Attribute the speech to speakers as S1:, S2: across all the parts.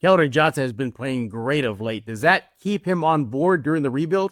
S1: Keldon Johnson has been playing great of late. Does that keep him on board during the rebuild?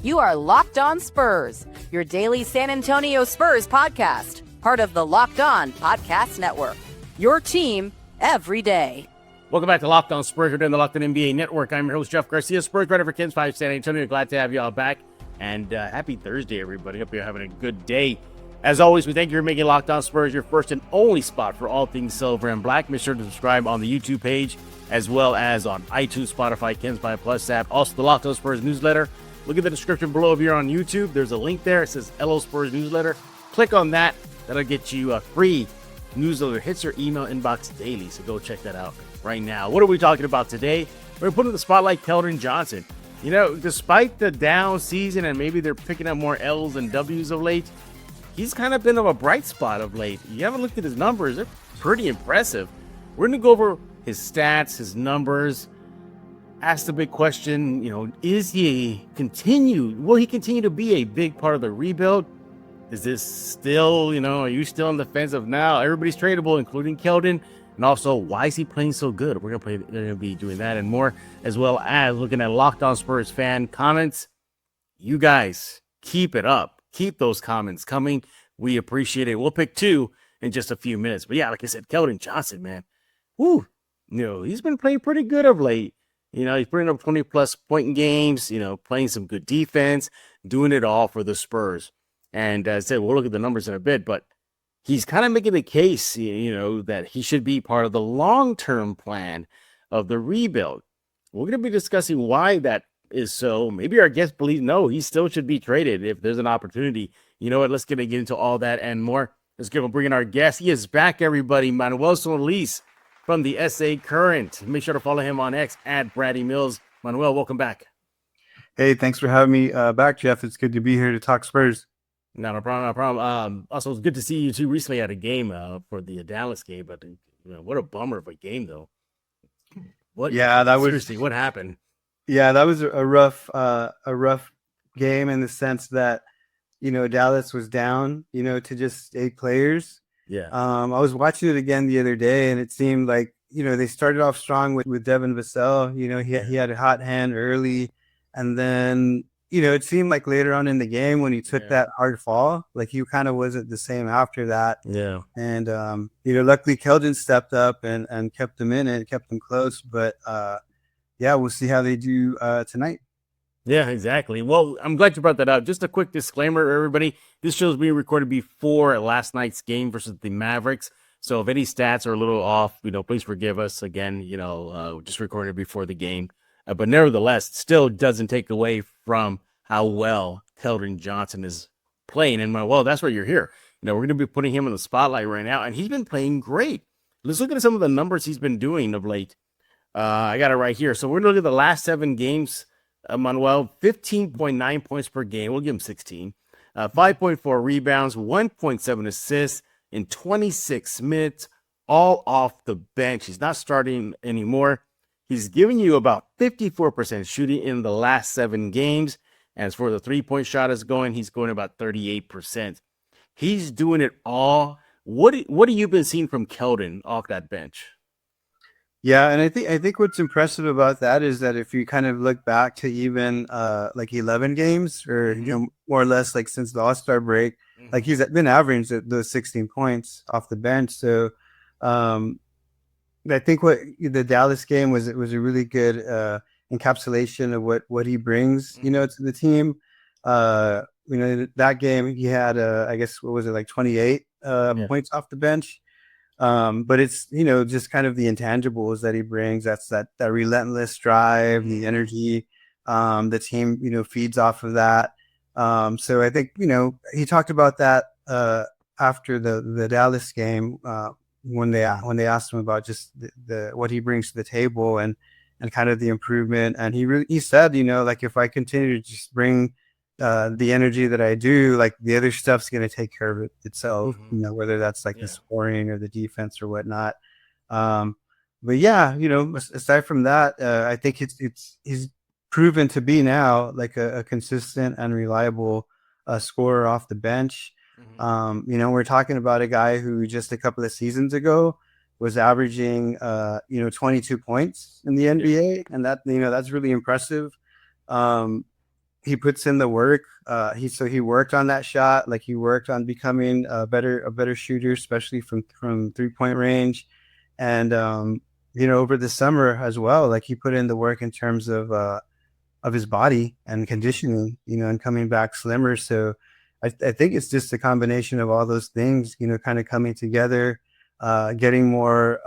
S2: You are Locked On Spurs, your daily San Antonio Spurs podcast, part of the Locked On Podcast Network. Your team every day.
S1: Welcome back to Locked On Spurs. We're doing the Locked On NBA Network. I'm your host, Jeff Garcia, Spurs writer for Kens 5 San Antonio. Glad to have you all back. And happy Thursday, everybody. Hope you're having a good day. As always, we thank you for making Locked On Spurs your first and only spot for all things silver and black. Make sure to subscribe on the YouTube page, as well as on iTunes, Spotify, Kens 5 Plus app. Also, the Locked On Spurs newsletter. Look at the description below if you're on YouTube. There's a link there. It says LO Spurs newsletter. Click on that. That'll get you a free newsletter. Hits your email inbox daily, so go check that out right now. What are we talking about today? We're going to put in the spotlight Keldon Johnson. You know, despite the down season and maybe they're picking up more L's and W's of late, he's kind of been of a bright spot of late. You haven't looked at his numbers. They're pretty impressive. We're going to go over his stats, his numbers, ask the big question, you know, will he continue to be a big part of the rebuild? Is this still, are you still on the fence of now everybody's tradable, including Keldon? And also, why is he playing so good? We're going to be doing that and more, as well as looking at Locked On Spurs fan comments. You guys, keep it up. Keep those comments coming. We appreciate it. We'll pick two in just a few minutes. But yeah, like I said, Keldon Johnson, man. Woo. He's been playing pretty good of late. He's putting up 20-plus point games, playing some good defense, doing it all for the Spurs. And as I said, we'll look at the numbers in a bit, but he's kind of making the case, that he should be part of the long-term plan of the rebuild. We're going to be discussing why that is so. Maybe our guest believes, no, he still should be traded if there's an opportunity. You know what? Let's get into all that and more. Let's bring in our guest. He is back, everybody. Manuel Solis from the SA Current. Make sure to follow him on X at Brady Mills. Manuel, welcome back.
S3: Hey, thanks for having me back, Jeff. It's good to be here to talk Spurs.
S1: No problem. Also, it's good to see you two recently at a game for the Dallas game, but what a bummer of a game, though. What happened?
S3: Yeah, that was a rough game in the sense that Dallas was down to just 8 players.
S1: Yeah.
S3: I was watching it again the other day, and it seemed like they started off strong with Devin Vassell. He had a hot hand early, and then it seemed like later on in the game when he took that hard fall, like he kind of wasn't the same after that.
S1: Yeah.
S3: And luckily Keldon stepped up and kept them in and kept them close. But we'll see how they do tonight.
S1: Yeah, exactly. Well, I'm glad you brought that up. Just a quick disclaimer, everybody. This show is being recorded before last night's game versus the Mavericks. So if any stats are a little off, please forgive us. Again, just recorded before the game. But nevertheless, it still doesn't take away from how well Keldon Johnson is playing. And that's why you're here. We're going to be putting him in the spotlight right now. And he's been playing great. Let's look at some of the numbers he's been doing of late. I got it right here. So we're going to look at the last 7 games. Manuel, 15.9 points per game. We'll give him 16. 5.4 rebounds, 1.7 assists in 26 minutes, all off the bench. He's not starting anymore. He's giving you about 54% shooting in the last 7 games. As for the 3-point shot he's going about 38%. He's doing it all. What have you been seeing from Keldon off that bench?
S3: Yeah, and I think what's impressive about that is that if you kind of look back to even like 11 games or more or less like since the All-Star break, like he's been averaging those 16 points off the bench. So I think what the Dallas game was a really good encapsulation of what he brings, to the team. That game he had I guess what was it, like 28 points off the bench. But it's, just kind of the intangibles that he brings. That's that relentless drive, the energy, the team, feeds off of that. So I think, he talked about that, after the Dallas game, when they asked him about just the what he brings to the table and kind of the improvement. And he said, like, if I continue to just bring the energy that I do, like the other stuff's going to take care of itself, whether that's like the scoring or the defense or whatnot. But yeah, aside from that, I think he's proven to be now like a consistent and reliable scorer off the bench. We're talking about a guy who just a couple of seasons ago was averaging 22 points in the NBA, and that's really impressive. He puts in the work. He worked on that shot, like he worked on becoming a better shooter, especially from 3-point range. And over the summer as well, like he put in the work in terms of his body and conditioning, and coming back slimmer. So I think it's just a combination of all those things, kind of coming together, getting more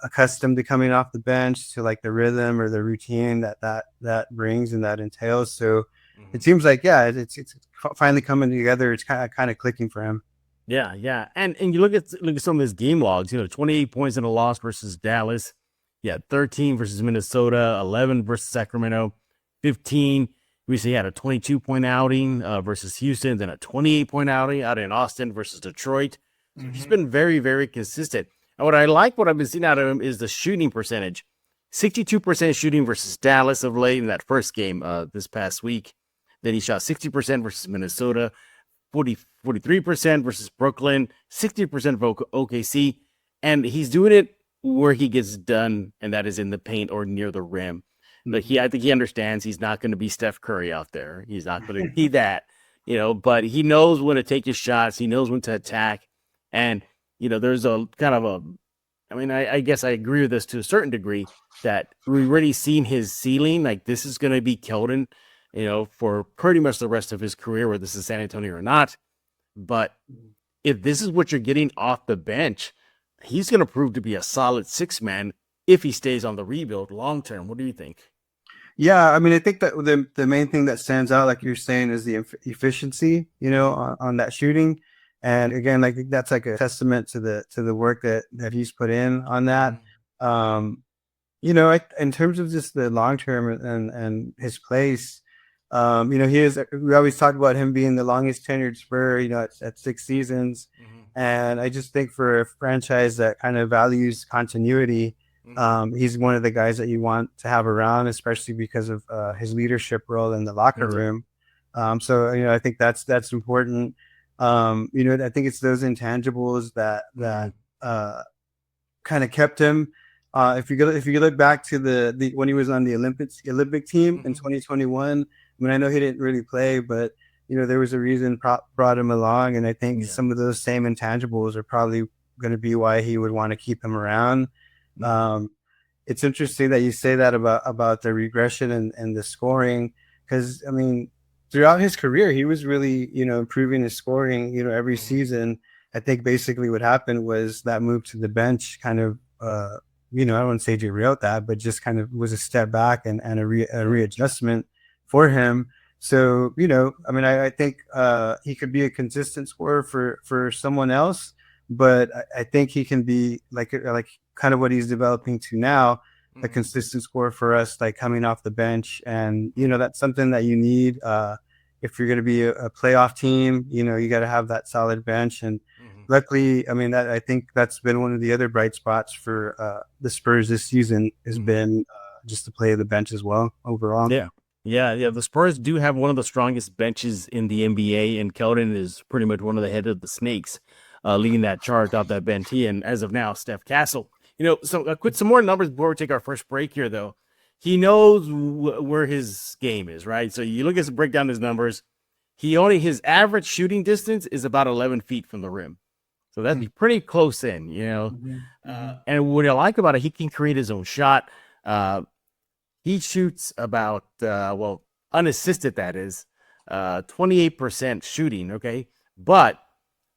S3: accustomed to coming off the bench, to like the rhythm or the routine that brings and that entails. So it seems like, it's finally coming together. It's kind of clicking for him.
S1: Yeah. And you look at some of his game logs, 28 points in a loss versus Dallas. Yeah, 13 versus Minnesota, 11 versus Sacramento, 15. Recently had a 22-point outing versus Houston, then a 28-point outing out in Austin versus Detroit. So he's been very, very consistent. And what I've been seeing out of him is the shooting percentage. 62% shooting versus Dallas of late in that first game this past week. Then he shot 60% versus Minnesota, 43% versus Brooklyn, 60% for OKC. And he's doing it where he gets done, and that is in the paint or near the rim. But I think he understands he's not going to be Steph Curry out there. He's not going to be that, but he knows when to take his shots. He knows when to attack. And, there's a kind of I guess I agree with this to a certain degree, that we've already seen his ceiling. Like, this is going to be Keldon, for pretty much the rest of his career, whether this is San Antonio or not. But if this is what you're getting off the bench, he's going to prove to be a solid six-man if he stays on the rebuild long term. What do you think?
S3: Yeah, I think that the main thing that stands out, like you're saying, is the efficiency, on that shooting. And again, like that's like a testament to the work that he's put in on that. In terms of just the long term and his place, we always talk about him being the longest tenured Spur, at 6 seasons. And I just think for a franchise that kind of values continuity, he's one of the guys that you want to have around, especially because of his leadership role in the locker room. So I think that's important. I think it's those intangibles that kind of kept him. If you look back to the when he was on the Olympic team in 2021, I know he didn't really play, but there was a reason brought him along, and I think some of those same intangibles are probably going to be why he would want to keep him around. It's interesting that you say that about the regression and the scoring, because throughout his career he was really improving his scoring every season. I think basically what happened was that move to the bench kind of I don't want to say derailed that, but just kind of was a step back and a readjustment for him. So I think he could be a consistent scorer for someone else, but I think he can be like kind of what he's developing to now, a consistent scorer for us, like coming off the bench. And that's something that you need if you're going to be a playoff team. You got to have that solid bench. And luckily, I think that's been one of the other bright spots for the Spurs this season has been just the play of the bench as well overall.
S1: Yeah. The Spurs do have one of the strongest benches in the NBA, and Keldon is pretty much one of the head of the Snakes, leading that charge off that bench. He and, as of now, Steph Castle. So quick, some more numbers before we take our first break here, though. He knows where his game is, right? So you look at break down his numbers. His average shooting distance is about 11 feet from the rim. So that'd be pretty close in, And what I like about it, he can create his own shot. He shoots about, unassisted, that is, 28% shooting, okay? But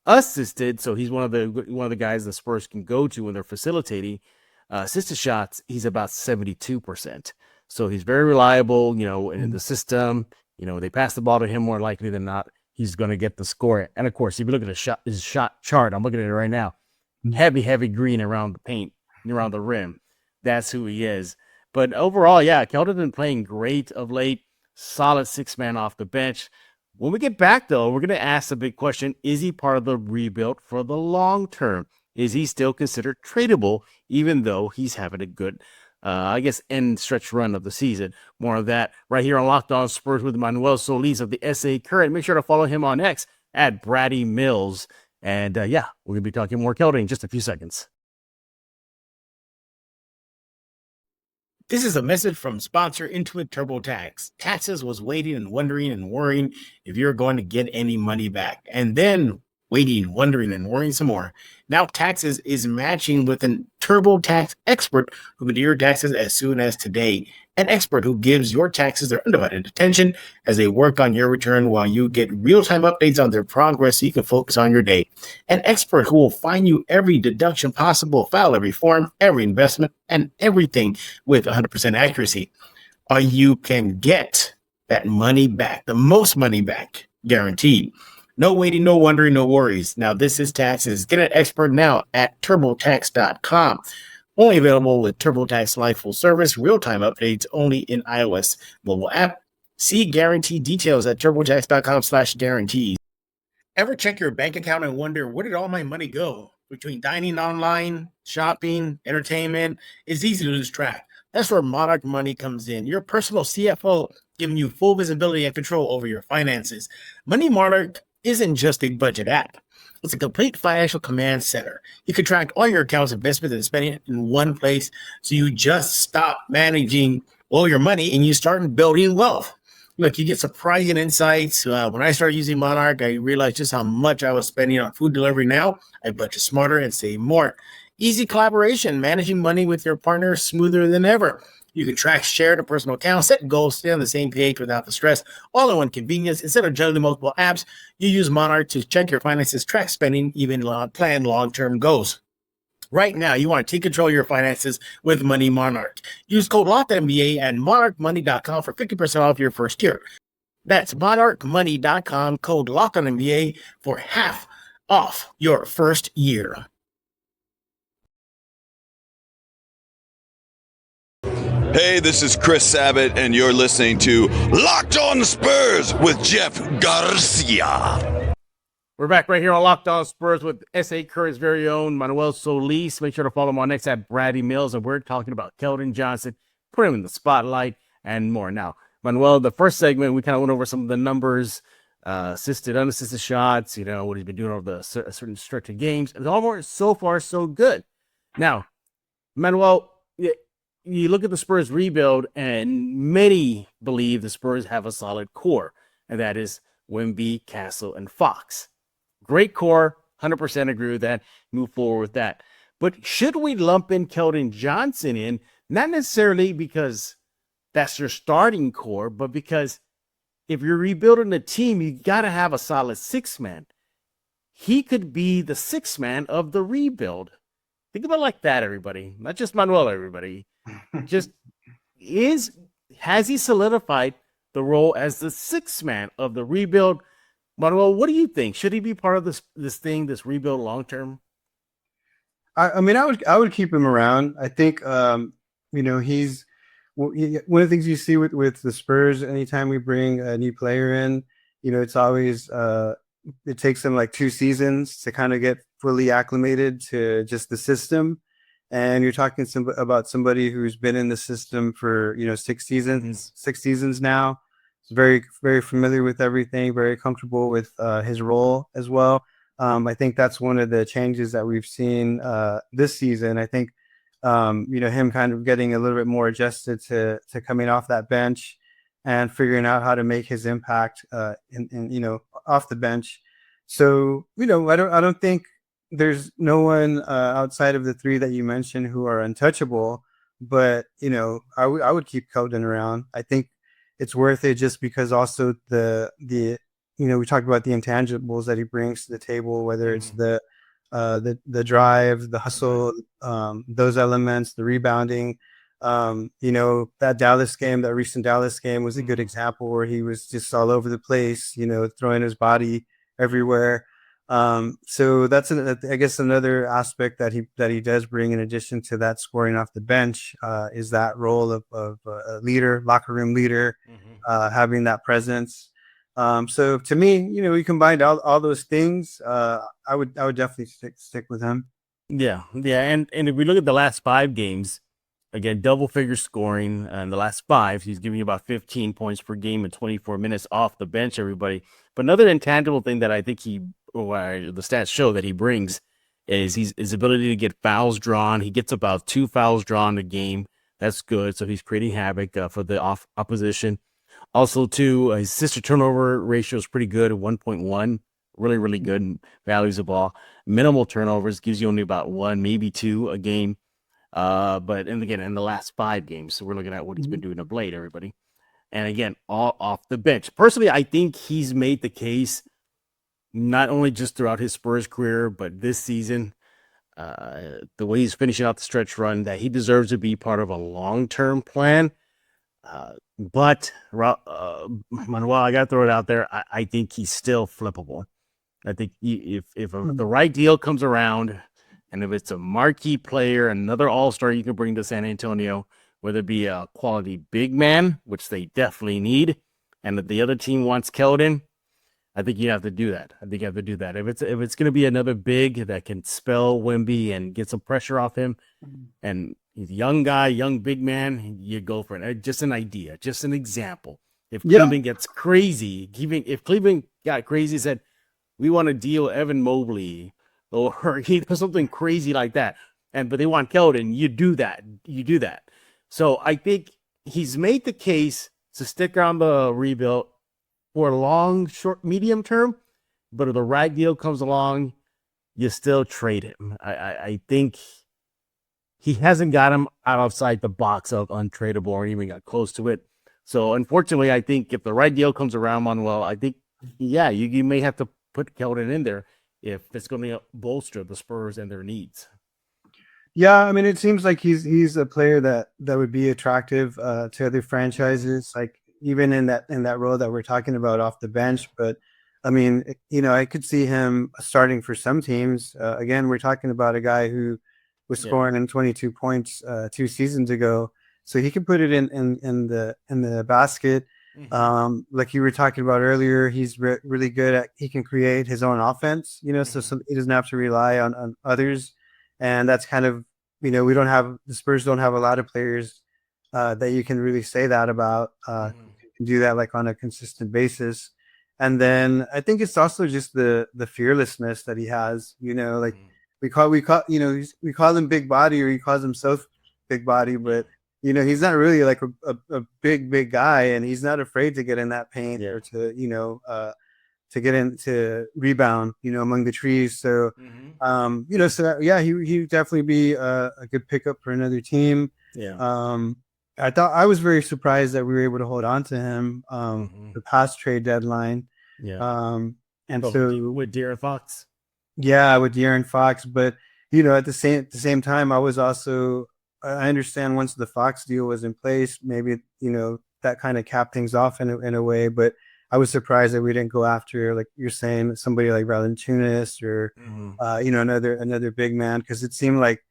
S1: assisted, so he's one of the guys the Spurs can go to when they're facilitating. Assisted shots, he's about 72%. So he's very reliable, in the system. They pass the ball to him more likely than not. He's going to get the score. And of course, if you look at his shot chart, I'm looking at it right now. Heavy green around the paint, around the rim. That's who he is. But overall, Keldon's been playing great of late. Solid six-man off the bench. When we get back, though, we're going to ask the big question: is he part of the rebuild for the long term? Is he still considered tradable, even though he's having a good, end stretch run of the season? More of that right here on Locked On Spurs with Manuel Solis of the SA Current. Make sure to follow him on X at Brady Mills. And yeah, we're going to be talking more Keldon in just a few seconds.
S4: This is a message from sponsor Intuit TurboTax. Taxes was waiting and wondering and worrying if you're going to get any money back. And then waiting, wondering, and worrying some more. Now Taxes is matching with an TurboTax expert who can do your taxes as soon as today. An expert who gives your taxes their undivided attention as they work on your return while you get real-time updates on their progress so you can focus on your day. An expert who will find you every deduction possible, file every form, every investment, and everything with 100% accuracy. Or you can get that money back, the most money back, guaranteed. No waiting, no wondering, no worries. Now, this is Taxes. Get an expert now at TurboTax.com. Only available with TurboTax Live full service, real-time updates only in iOS mobile app. See guarantee details at TurboTax.com/guarantees. Ever check your bank account and wonder, where did all my money go? Between dining online, shopping, entertainment, it's easy to lose track. That's where Monarch Money comes in, your personal CFO, giving you full visibility and control over your finances. Money Monarch isn't just a budget app. It's a complete financial command center. You can track all your accounts, investments, and spending in one place, so you just stop managing all your money and you start building wealth. Look, you get surprising insights. When I started using Monarch, I realized just how much I was spending on food delivery. Now I budget smarter and save more. Easy collaboration, managing money with your partner smoother than ever. You can track shared and personal accounts, set goals, stay on the same page without the stress, all in one convenience. Instead of juggling multiple apps, you use Monarch to check your finances, track spending, even plan long-term goals. Right now, you want to take control of your finances with Money Monarch. Use code LOCKEDONNBA at monarchmoney.com for 50% off your first year. That's monarchmoney.com, code LOCKEDONNBA for half off your first year.
S5: Hey, this is Chris Sabat, and you're listening to Locked On Spurs with Jeff Garcia.
S1: We're back right here on Locked On Spurs with S.A. Curry's very own Manuel Solis. Make sure to follow him on X at Brady Mills, and we're talking about Keldon Johnson, put him in the spotlight, and more. Now, Manuel, the first segment, we kind of went over some of the numbers, assisted, unassisted shots, what he's been doing over a certain stretch of games. And all so far, so good. Now, Manuel, you look at the Spurs rebuild, and many believe the Spurs have a solid core, and that is Wemby, Castle, and Fox. Great core, 100% agree with that, move forward with that. But should we lump in Keldon Johnson in, not necessarily because that's your starting core, but because if you're rebuilding a team, you got to have a solid six-man. He could be the six-man of the rebuild. Think about it like that, everybody. Not just Manuel, everybody. Has he solidified the role as the sixth man of the rebuild? Manuel, what do you think? Should he be part of this rebuild long term?
S3: I would keep him around. I think he's one of the things you see with the Spurs. Anytime we bring a new player in, it's always it takes them like 2 seasons to kind of get fully acclimated to just the system. And you're talking about somebody who's been in the system for 6 seasons now. He's very, very familiar with everything, very comfortable with his role as well. I think that's one of the changes that we've seen this season. I think him kind of getting a little bit more adjusted to coming off that bench and figuring out how to make his impact in off the bench. So I don't think there's no one outside of the 3 that you mentioned who are untouchable, but I would keep Keldon around. I think it's worth it just because also the we talked about the intangibles that he brings to the table, whether it's the drive, the hustle, those elements, the rebounding. That recent Dallas game was a good example where he was just all over the place, throwing his body everywhere. So that's I guess another aspect that he does bring in addition to that scoring off the bench is that role of a leader, locker room leader, having that presence. So to me, we combined all those things. I would definitely stick with him.
S1: Yeah. And if we look at the last 5 games, Again, double figure scoring in the last 5. He's giving you about 15 points per game in 24 minutes off the bench, everybody. But another intangible thing that I think the stats show that he brings is his ability to get fouls drawn. He gets about 2 fouls drawn a game. That's good. So he's creating havoc for the opposition. Also, too, his assist turnover ratio is pretty good at 1.1. Really, really good. Values the ball. Minimal turnovers, gives you only about 1, maybe 2 a game. But and again, in the last 5 games, so we're looking at what he's been doing of late, everybody. And again, all off the bench. Personally, I think he's made the case not only just throughout his Spurs career, but this season, the way he's finishing out the stretch run, that he deserves to be part of a long-term plan. But Manuel, I got to throw it out there. I think he's still flippable. I think if the right deal comes around, and if it's a marquee player, another all-star you can bring to San Antonio, whether it be a quality big man, which they definitely need, and if the other team wants Keldon, I think you have to do that. If it's going to be another big that can spell Wemby and get some pressure off him, and he's a young guy, young big man, you go for it. Just an idea, just an example. If Cleveland gets crazy, if Cleveland got crazy and said, we want to deal Evan Mobley, or something crazy like that, but they want Keldon, you do that. So I think he's made the case to stick around the rebuild for a long, short, medium term, but if the right deal comes along, you still trade him. I think he hasn't got him outside the box of untradeable or even got close to it. So unfortunately, I think if the right deal comes around, Manuel, I think, you may have to put Keldon in there if it's going to bolster the Spurs and their needs.
S3: Yeah, I mean, it seems like he's a player that would be attractive to other franchises, like even in that role that we're talking about off the bench. But I mean, I could see him starting for some teams. Again, we're talking about a guy who was scoring in 22 points 2 seasons ago, so he can put it in the basket. Like you were talking about earlier, he's really good at, he can create his own offense, so he doesn't have to rely on others. And that's kind of, the Spurs don't have a lot of players that you can really say that about, can do that like on a consistent basis. And then I think it's also just the fearlessness that he has, like we call him big body, or he calls himself big body, but he's not really like a big guy, and he's not afraid to get in that paint or to get into rebound, among the trees. So, he definitely be a good pickup for another team. I was very surprised that we were able to hold on to him the past trade deadline. So
S1: with De'Aaron Fox.
S3: Yeah, with De'Aaron Fox, but at the same time, I understand once the Fox deal was in place, maybe that kind of capped things off in a way. But I was surprised that we didn't go after, like you're saying, somebody like Valanciunas or another big man, because it seemed like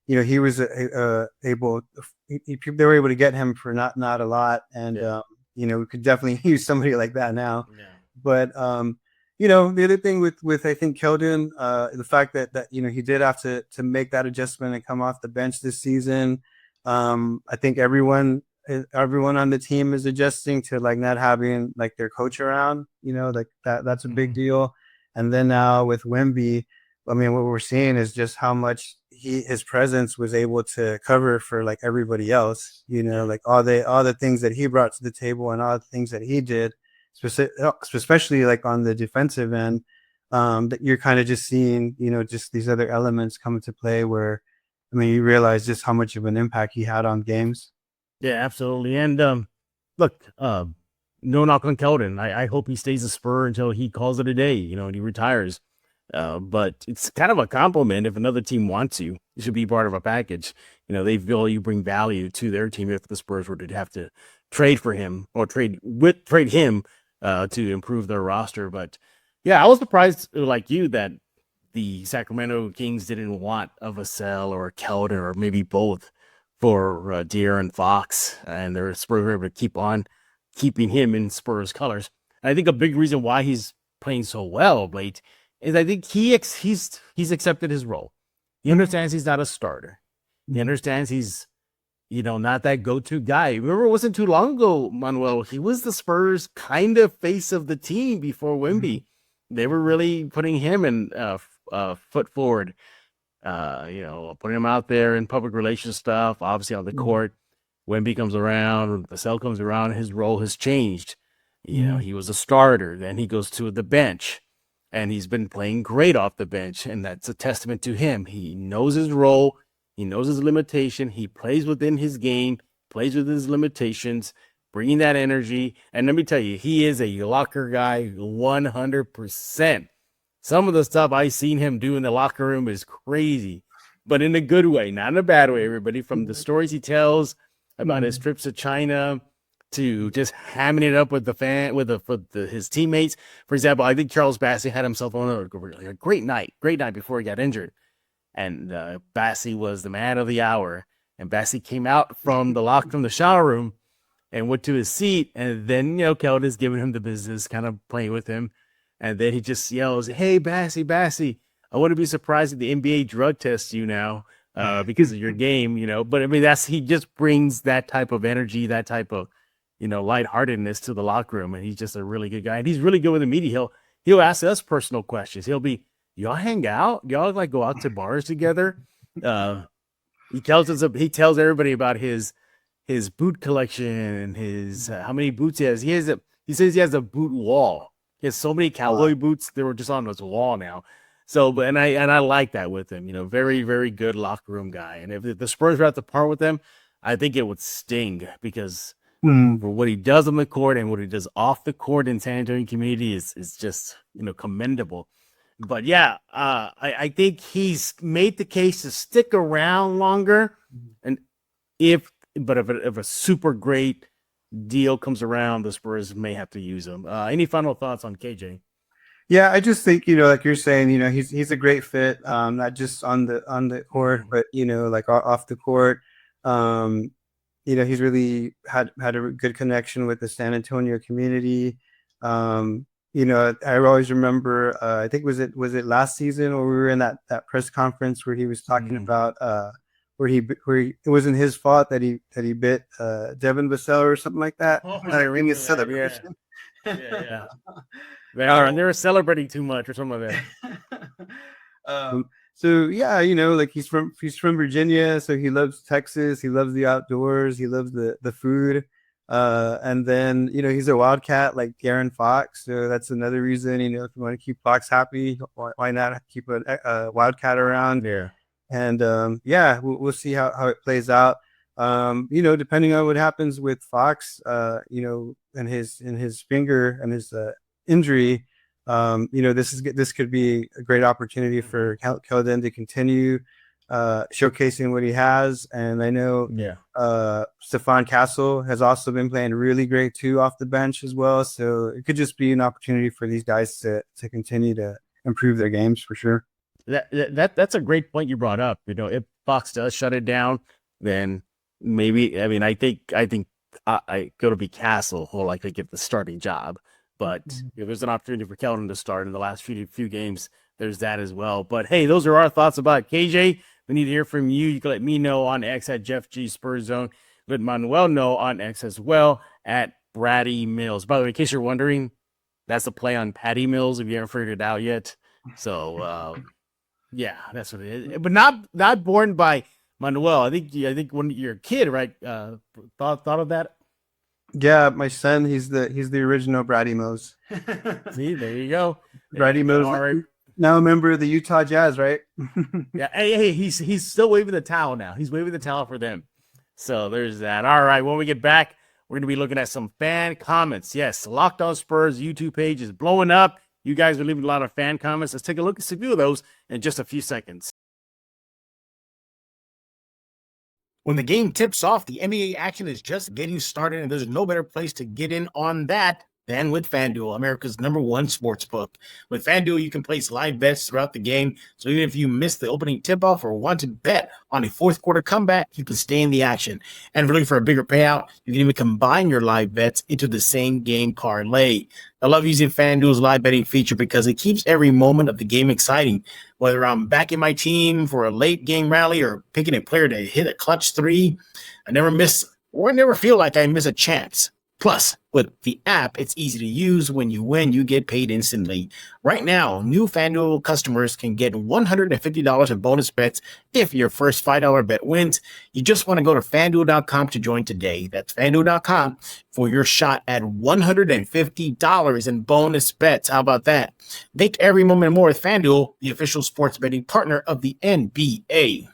S3: he was able. They were able to get him for not a lot, and we could definitely use somebody like that now. But the other thing with I think Keldon, the fact that he did have to make that adjustment and come off the bench this season. I think everyone on the team is adjusting to like not having like their coach around, like that's a big deal. And then now with Wemby, I mean, what we're seeing is just how much his presence was able to cover for like everybody else, like all the things that he brought to the table and all the things that he did, especially like on the defensive end, that you're kind of just seeing, just these other elements come into play where, I mean, you realize just how much of an impact he had on games.
S1: Yeah, absolutely. And look, no knock on Keldon. I hope he stays a Spur until he calls it a day, and he retires. But it's kind of a compliment if another team wants you. You should be part of a package. They feel you bring value to their team if the Spurs were to have to trade for him or trade him to improve their roster. But yeah, I was surprised like you that the Sacramento Kings didn't want a Vassell or a Keldon or maybe both for De'Aaron Fox, and their Spurs were able to keep on keeping him in Spurs colors. And I think a big reason why he's playing so well of late is I think he's accepted his role. He understands he's not a starter. He understands he's not that go-to guy. Remember, it wasn't too long ago, Manuel. He was the Spurs kind of face of the team before Wemby. They were really putting him in foot forward. Putting him out there in public relations stuff. Obviously on the court, Wemby comes around, the cell comes around. His role has changed. He was a starter. Then he goes to the bench, and he's been playing great off the bench, and that's a testament to him. He knows his role. He knows his limitation. He plays within his game, plays with his limitations, bringing that energy. And let me tell you, he is a locker guy 100%. Some of the stuff I've seen him do in the locker room is crazy, but in a good way, not in a bad way, everybody. From the stories he tells about his trips to China to just hamming it up with his teammates. For example, I think Charles Bassey had himself on a great night before he got injured. And Bassey was the man of the hour. And Bassey came out from the shower room and went to his seat. And then, Keldon's giving him the business, kind of playing with him. And then he just yells, "Hey, Bassey, I wouldn't be surprised if the NBA drug tests you now because of your game, But I mean, he just brings that type of energy, that type of, lightheartedness to the locker room. And he's just a really good guy. And he's really good with the media. He'll ask us personal questions. He'll be, "Y'all hang out? Y'all go out to bars together?" He tells everybody about his boot collection and his how many boots he has. He says he has a boot wall. He has so many cowboy boots. They were just on his wall now. So, and I like that with him. Very, very good locker room guy. And if the Spurs were at the part with him, I think it would sting because for what he does on the court and what he does off the court in San Antonio community is just commendable. But yeah, I think he's made the case to stick around longer, and if a super great deal comes around, the Spurs may have to use him. Any final thoughts on KJ?
S3: Yeah, I just think like you're saying, he's a great fit, not just on the court, but like off the court. He's really had a good connection with the San Antonio community. I always remember, I think was it last season, or we were in that press conference where he was talking about where it wasn't his fault that he bit Devin Vassell or something like that.
S1: I ring his celebration. Yeah. They are, and they're celebrating too much or something like that.
S3: So yeah, like he's from Virginia, so he loves Texas, he loves the outdoors, he loves the food. And then he's a Wildcat like Garen Fox, so that's another reason. If you want to keep Fox happy, why not keep a Wildcat around?
S1: Yeah.
S3: And we'll see how it plays out. Depending on what happens with Fox, and his finger and his injury, this could be a great opportunity for Keldon to continue showcasing what he has. And I know Stephon Castle has also been playing really great too off the bench as well. So it could just be an opportunity for these guys to continue to improve their games for sure.
S1: That's a great point you brought up. If Fox does shut it down, then maybe, I think I go to be Castle who'll likely get the starting job. But if there's an opportunity for Keldon to start in the last few games, there's that as well. But hey, those are our thoughts about KJ. We need to hear from you. You can let me know on X at Jeff G Spurs Zone. Let Manuel know on X as well at Brady Mills. By the way, in case you're wondering, that's a play on Patty Mills if you haven't figured it out yet. So that's what it is. But not born by Manuel. I think when you're a kid, right? Thought of that.
S3: Yeah, my son, he's the original Brady Mills.
S1: See, there you go.
S3: Brady Mills, right. Now a member of the Utah Jazz, right?
S1: Yeah. Hey, he's still waving the towel now. He's waving the towel for them. So there's that. All right, when we get back, we're going to be looking at some fan comments. Yes, Locked On Spurs YouTube page is blowing up. You guys are leaving a lot of fan comments. Let's take a look at a few of those in just a few seconds.
S4: When the game tips off, the NBA action is just getting started, and there's no better place to get in on that than with FanDuel, America's #1 sports book. With FanDuel, you can place live bets throughout the game. So even if you miss the opening tip-off or want to bet on a fourth quarter comeback, you can stay in the action. And if you're looking for a bigger payout, you can even combine your live bets into the same game parlay. I love using FanDuel's live betting feature because it keeps every moment of the game exciting. Whether I'm backing my team for a late game rally or picking a player to hit a clutch three, I never feel like I miss a chance. Plus, with the app, it's easy to use. When you win, you get paid instantly. Right now, new FanDuel customers can get $150 in bonus bets if your first $5 bet wins. You just want to go to FanDuel.com to join today. That's FanDuel.com for your shot at $150 in bonus bets. How about that? Make every moment more with FanDuel, the official sports betting partner of the NBA.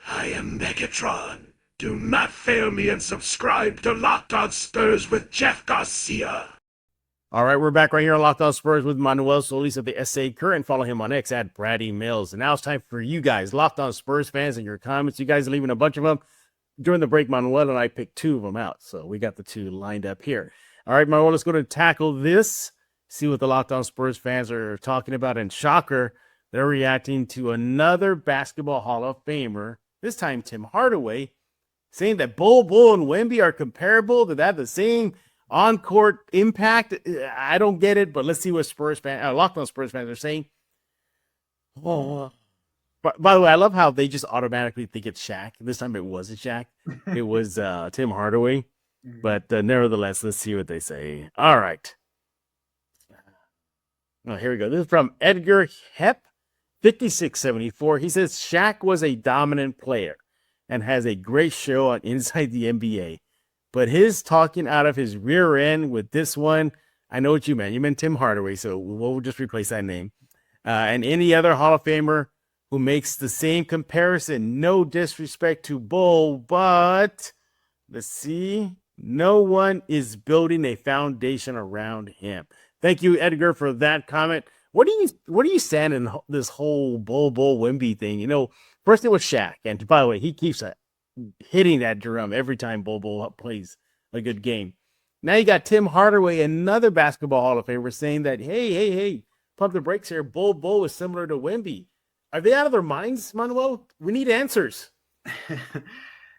S6: I am Megatron. Do not fail me and subscribe to Locked On Spurs with Jeff Garcia.
S1: All right, we're back right here on Locked On Spurs with Manuel Solis of the SA Current. Follow him on X at Brady Mills. And now it's time for you guys, Locked On Spurs fans, and your comments. You guys are leaving a bunch of them. During the break, Manuel and I picked 2 of them out. So we got the 2 lined up here. All right, Manuel, let's go to tackle this. See what the Locked On Spurs fans are talking about. And shocker, they're reacting to another basketball Hall of Famer, this time Tim Hardaway, saying that Bol Bol and Wemby are comparable, that they have the same on-court impact. I don't get it, but let's see what Locked On Spurs fans are saying. Oh, by the way, I love how they just automatically think it's Shaq. This time it wasn't Shaq. It was Tim Hardaway. But nevertheless, let's see what they say. All right. Oh, here we go. This is from Edgar Hep, 5674. He says Shaq was a dominant player and has a great show on Inside the NBA. But his talking out of his rear end with this one, I know what you meant. You meant Tim Hardaway, so we'll just replace that name. And any other Hall of Famer who makes the same comparison. No disrespect to Bol, but let's see. No one is building a foundation around him. Thank you, Edgar, for that comment. What do you stand in this whole Bol Bol Wemby thing? You know, first it was Shaq, and by the way, he keeps hitting that drum every time Bol Bol plays a good game. Now you got Tim Hardaway, another basketball Hall of Famer, saying that, hey, pump the brakes here. Bol Bol is similar to Wemby. Are they out of their minds, Manuel? We need answers.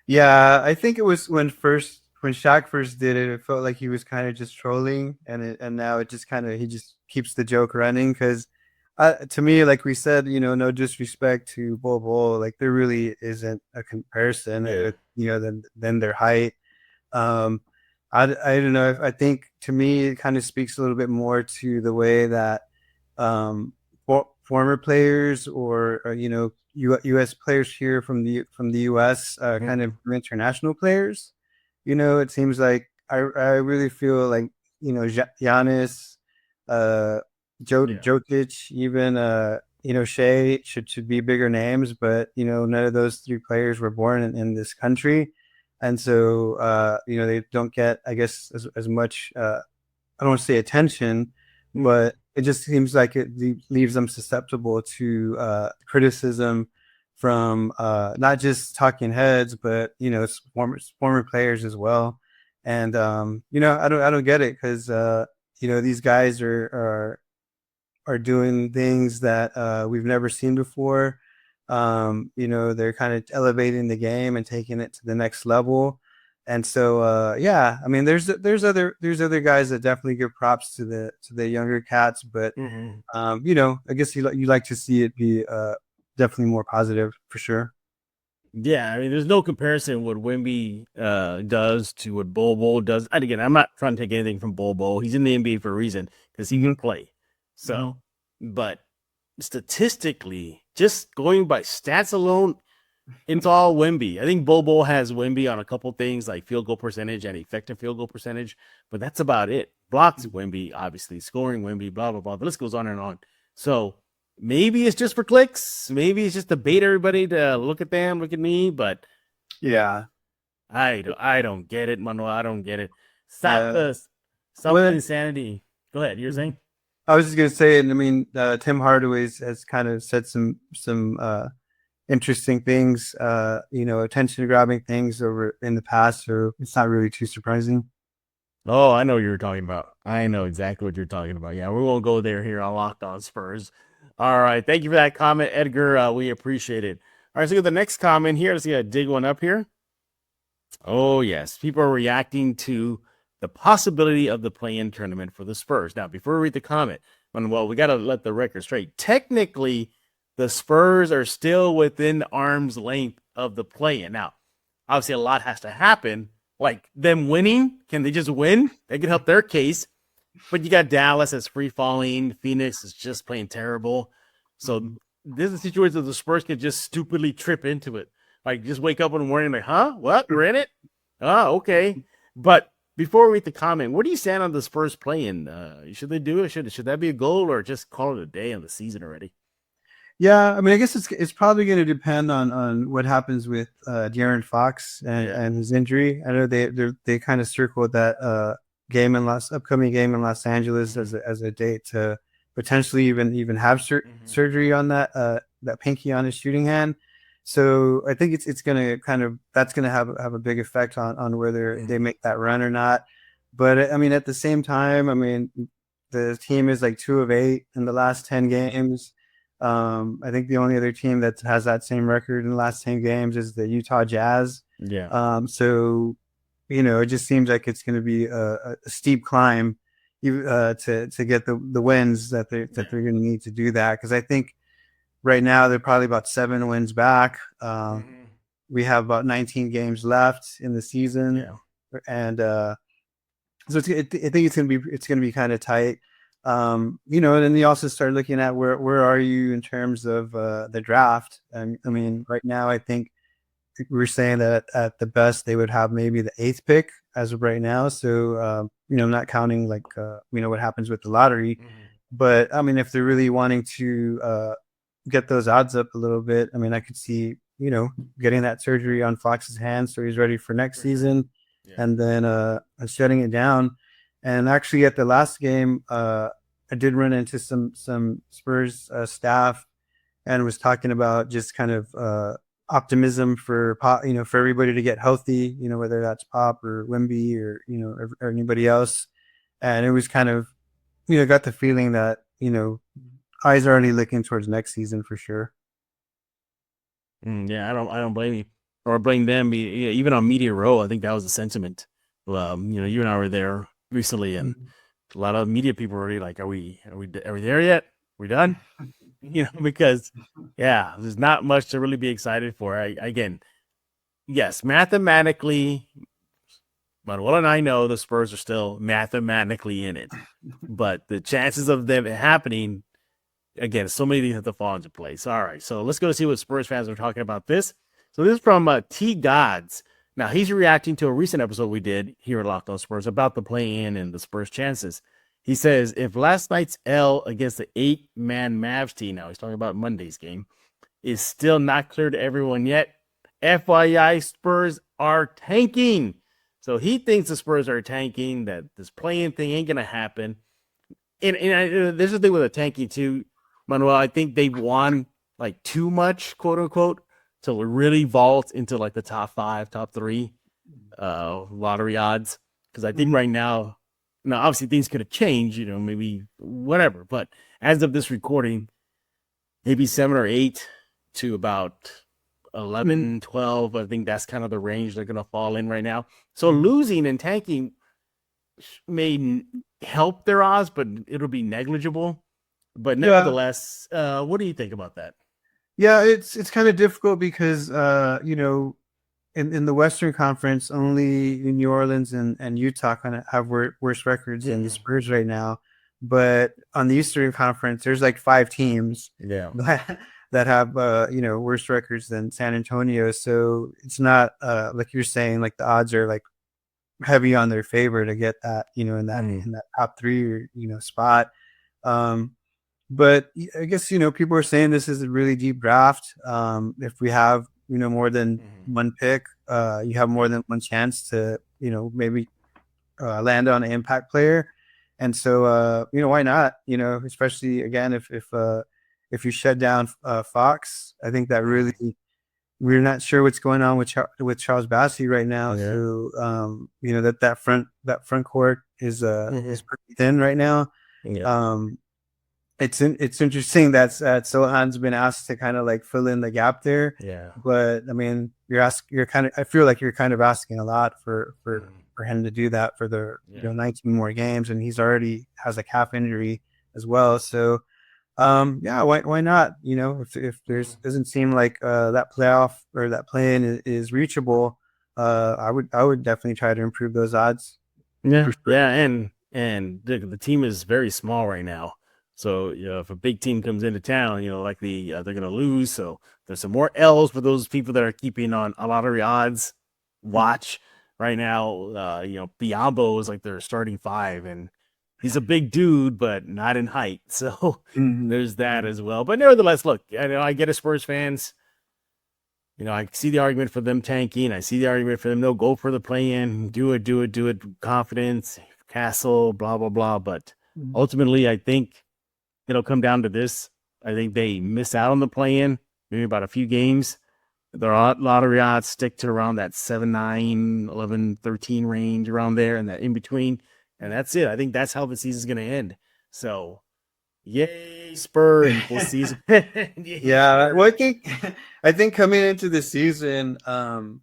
S3: Yeah, I think it was when Shaq first did it, it felt like he was kind of just trolling, and now it just he just keeps the joke running. Because to me, like we said, no disrespect to Bol Bol, like there really isn't a comparison, than their height. I don't know. I think to me it kind of speaks a little bit more to the way that former players or U.S. players here from the U.S. Kind of international players. It seems like I really feel like Giannis, Jokic, even Shea should be bigger names, but none of those 3 players were born in this country, and so they don't get, I guess, as much. I don't want to say attention, but it just seems like it leaves them susceptible to criticism from not just talking heads, but former players as well. And I don't get it, because these guys are doing things that we've never seen before. They're kind of elevating the game and taking it to the next level. And so I mean, there's other guys that definitely give props to the younger cats, but I guess you like to see it be definitely more positive for sure.
S1: Yeah, I mean, there's no comparison what Wemby does to what Bol Bol does. And again, I'm not trying to take anything from Bol Bol. He's in the NBA for a reason, because he can play. So, but statistically, just going by stats alone, it's all Wemby. I think Bol Bol has Wemby on a couple things like field goal percentage and effective field goal percentage, but that's about it. Blocks Wemby, obviously, scoring Wemby, blah, blah, blah. The list goes on and on. So maybe it's just for clicks. Maybe it's just to bait everybody to look at them, look at me. But
S3: yeah,
S1: I don't get it, Manuel. I don't get it. Stop the insanity. Go ahead. You're saying?
S3: I was just gonna say, I mean, Tim Hardaway has kind of said some interesting things, attention grabbing things over in the past. So it's not really too surprising.
S1: Oh, I know what you're talking about. I know exactly what you're talking about. Yeah, we won't go there here on Locked On Spurs. All right. Thank you for that comment, Edgar. We appreciate it. All right, let's look at the next comment here. Let's see, dig one up here. Oh, yes. People are reacting to the possibility of the play-in tournament for the Spurs. Now, before we read the comment, well, we got to let the record straight. Technically, the Spurs are still within arm's length of the play-in. Now, obviously, a lot has to happen. Like them winning, can they just win? They can help their case. But you got Dallas that's free falling. Phoenix is just playing terrible. So this is a situation that the Spurs can just stupidly trip into it. Like just wake up in the morning like, huh? What? We're in it? Oh, okay. But before we read the comment, where do you stand on the Spurs playing? Should they do it? Should that be a goal or just call it a day on the season already?
S3: Yeah, I mean, I guess it's probably going to depend on what happens with De'Aaron Fox and his injury. I know they kind of circled that upcoming game in Los Angeles as a date to potentially even have surgery on that pinky on his shooting hand. So I think it's going to that's going to have a big effect on whether they make that run or not. But I mean, at the same time, I mean, the team is like 2 of 8 in the last 10 games. I think the only other team that has that same record in the last 10 games is the Utah Jazz.
S1: Yeah.
S3: So, it just seems like it's going to be a steep climb to get the wins that they're going to need to do that. Because I think right now they're probably about 7 wins back. We have about 19 games left in the season, and so I think it's going to be kind of tight. And then you also start looking at where are you in terms of the draft. And I mean, right now, I think we're saying that at the best they would have maybe the 8th pick as of right now. So, not counting like, what happens with the lottery. But I mean, if they're really wanting to get those odds up a little bit, I mean, I could see, getting that surgery on Fox's hand so he's ready for next season, and then shutting it down. And actually, at the last game, I did run into some Spurs staff, and was talking about just kind of optimism for Pop, for everybody to get healthy, whether that's Pop or Wemby or or anybody else. And it was kind of, got the feeling that eyes are already looking towards next season for sure.
S1: Yeah, I don't blame you or blame them. Even on Media Row, I think that was the sentiment. You and I were there recently, and a lot of media people were already like, are we there yet? We done? Because there's not much to really be excited for. Again, yes, mathematically, Manuel and I know the Spurs are still mathematically in it, but the chances of them happening, again, so many things have to fall into place. All right, so let's go see what Spurs fans are talking about this. So this is from T Gods. Now, he's reacting to a recent episode we did here at Locked On Spurs about the play-in and the Spurs' chances. He says, if last night's L against the 8-man Mavs team, now he's talking about Monday's game, is still not clear to everyone yet, FYI, Spurs are tanking. So he thinks the Spurs are tanking, that this play-in thing ain't going to happen. And there's the thing with the tanking, too, Manuel. I think they've won, like, too much, quote-unquote, to really vault into like the top 5, top 3 lottery odds. Because I think right now, obviously things could have changed, maybe whatever. But as of this recording, maybe 7 or 8 to about 11, 12. I think that's kind of the range they're going to fall in right now. So losing and tanking may help their odds, but it'll be negligible. But nevertheless, what do you think about that?
S3: Yeah, it's kind of difficult because in the Western Conference, only New Orleans and Utah kind of have worse records than the Spurs right now. But on the Eastern Conference, there's like 5 teams that have worse records than San Antonio. So it's not like you're saying, like the odds are like heavy on their favor to get that in that top 3 spot. But I guess, people are saying this is a really deep draft. If we have, more than one pick, you have more than one chance to, maybe land on an impact player. And so, why not? Especially, again, if you shut down Fox, I think that really we're not sure what's going on with Charles Bassey right now.
S1: Yeah.
S3: So that front court is pretty thin right now.
S1: Yeah.
S3: It's interesting that Sohan's been asked to kind of like fill in the gap there.
S1: Yeah.
S3: But I mean, I feel like you're kind of asking a lot for him to do that for the 19 more games, and he's already has a calf injury as well. So why not? If there's doesn't seem like that playoff or that play-in is reachable, I would definitely try to improve those odds.
S1: Yeah, yeah, and the team is very small right now. So if a big team comes into town, likely they're going to lose. So there's some more L's for those people that are keeping on a lottery odds watch right now. Biombo is like their starting 5, and he's a big dude, but not in height. So there's that as well. But nevertheless, look, I get it, Spurs fans. I see the argument for them tanking. I see the argument for them no go for the play-in, do it, confidence, castle, blah blah blah. But ultimately, I think it'll come down to this. I think they miss out on the play-in, maybe about a few games. Their lottery odds stick to around that 7, 9, 11, 13 range, around there, and that in between. And that's it. I think that's how the season's going to end. So, yay, Spurs full season.
S3: Yeah, well, I think coming into the season, some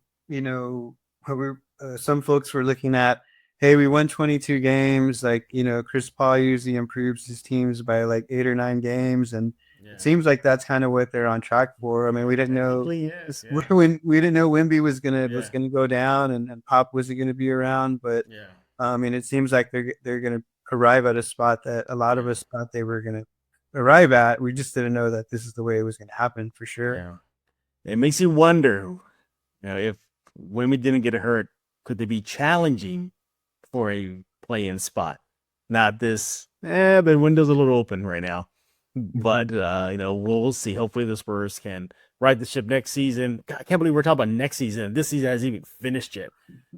S3: folks were looking at, hey, we won 22 games. Like, Chris Paul usually improves his teams by like 8 or 9 games, and it seems like that's kind of what they're on track for. I mean, we didn't know we didn't know Wemby was gonna go down, and Pop wasn't gonna be around, but I mean, it seems like they're gonna arrive at a spot that a lot of us thought they were gonna arrive at. We just didn't know that this is the way it was gonna happen for sure.
S1: Yeah. It makes you wonder, if Wemby didn't get hurt, could they be challenging for a play-in spot? Not this. The window's a little open right now, but we'll see. Hopefully, the Spurs can ride the ship next season. God, I can't believe we're talking about next season. This season hasn't even finished yet,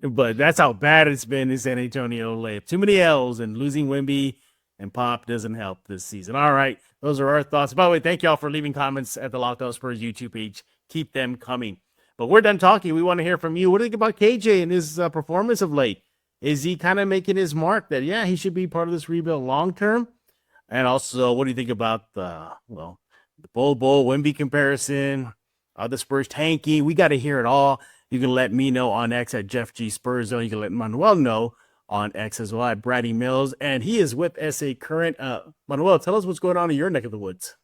S1: but that's how bad it's been in San Antonio. Too many L's, and losing Wemby and Pop doesn't help this season. All right, those are our thoughts. By the way, thank y'all for leaving comments at the Locked On Spurs YouTube page. Keep them coming. But we're done talking. We want to hear from you. What do you think about KJ and his performance of late? Is he kind of making his mark that, he should be part of this rebuild long-term? And also, what do you think about the Bol Bol Wemby comparison? Are the Spurs tanking? We got to hear it all. You can let me know on X at Jeff G Spurs Zone. You can let Manuel know on X as well at Brady Mills. And he is with SA Current. Manuel, tell us what's going on in your neck of the woods.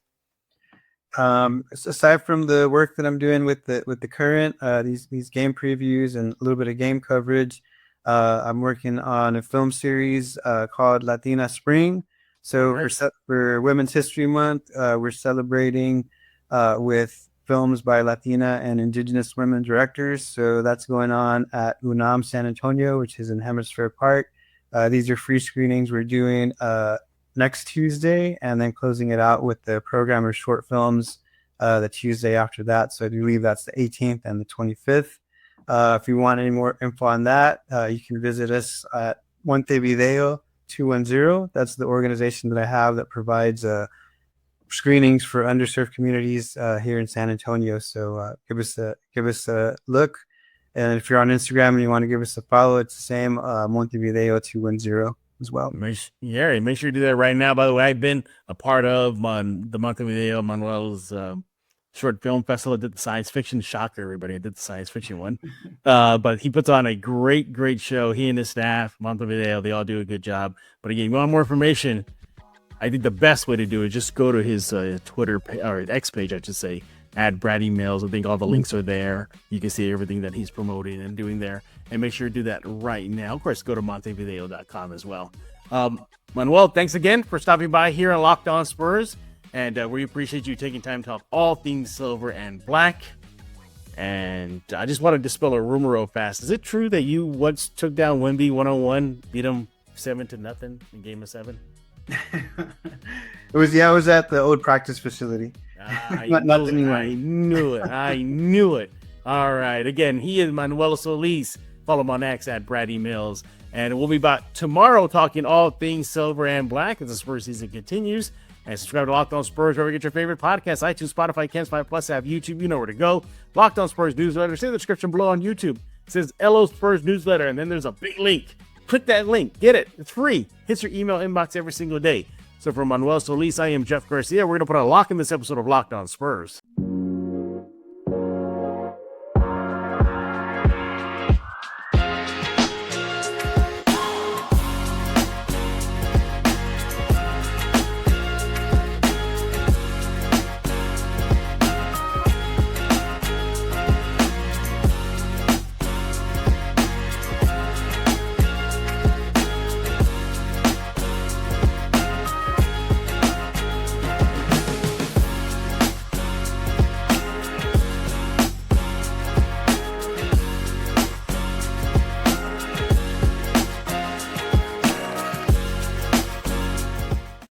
S3: Aside from the work that I'm doing with the Current, these game previews and a little bit of game coverage, I'm working on a film series called Latina Spring. So for Women's History Month, we're celebrating with films by Latina and Indigenous women directors. So that's going on at UNAM San Antonio, which is in Hemisphere Park. These are free screenings we're doing next Tuesday, and then closing it out with the programmer short films the Tuesday after that. So I believe that's the 18th and the 25th. If you want any more info on that, you can visit us at Montevideo 210. That's the organization that I have that provides screenings for underserved communities here in San Antonio. So give us a look. And if you're on Instagram and you want to give us a follow, it's the same, Montevideo 210 as well.
S1: Make sure you do that right now. By the way, I've been a part of the Montevideo Manuel's short film festival. I did the science fiction. Shocker, everybody. I did the science fiction one. But he puts on a great show. He and his staff, Montevideo, they all do a good job. But again, you want more information, I think the best way to do it is just go to his Twitter or X page, I should say, at Brady Mills. I think all the links are there. You can see everything that he's promoting and doing there. And make sure to do that right now. Of course, go to montevideo.com as well. Manuel, thanks again for stopping by here on Locked On Spurs. And we appreciate you taking time to talk all things silver and black. And I just want to dispel a rumor real fast. Is it true that you once took down Wemby 1-on-1, beat him 7-0 in Game of 7?
S3: I was at the old practice facility.
S1: I knew it. All right. Again, he is Manuel Solis. Follow him on X at Brady Mills. And we'll be back tomorrow talking all things silver and black as the Spurs season continues. And subscribe to Locked On Spurs wherever you get your favorite podcasts, iTunes, Spotify, Cans 5 Plus app, YouTube. You know where to go. Locked On Spurs newsletter. See the description below on YouTube. It says LO Spurs newsletter, and then there's a big link. Click that link. Get it. It's free. Hits your email inbox every single day. So for Manuel, Solis, I am Jeff Garcia. We're going to put a lock in this episode of Locked On Spurs.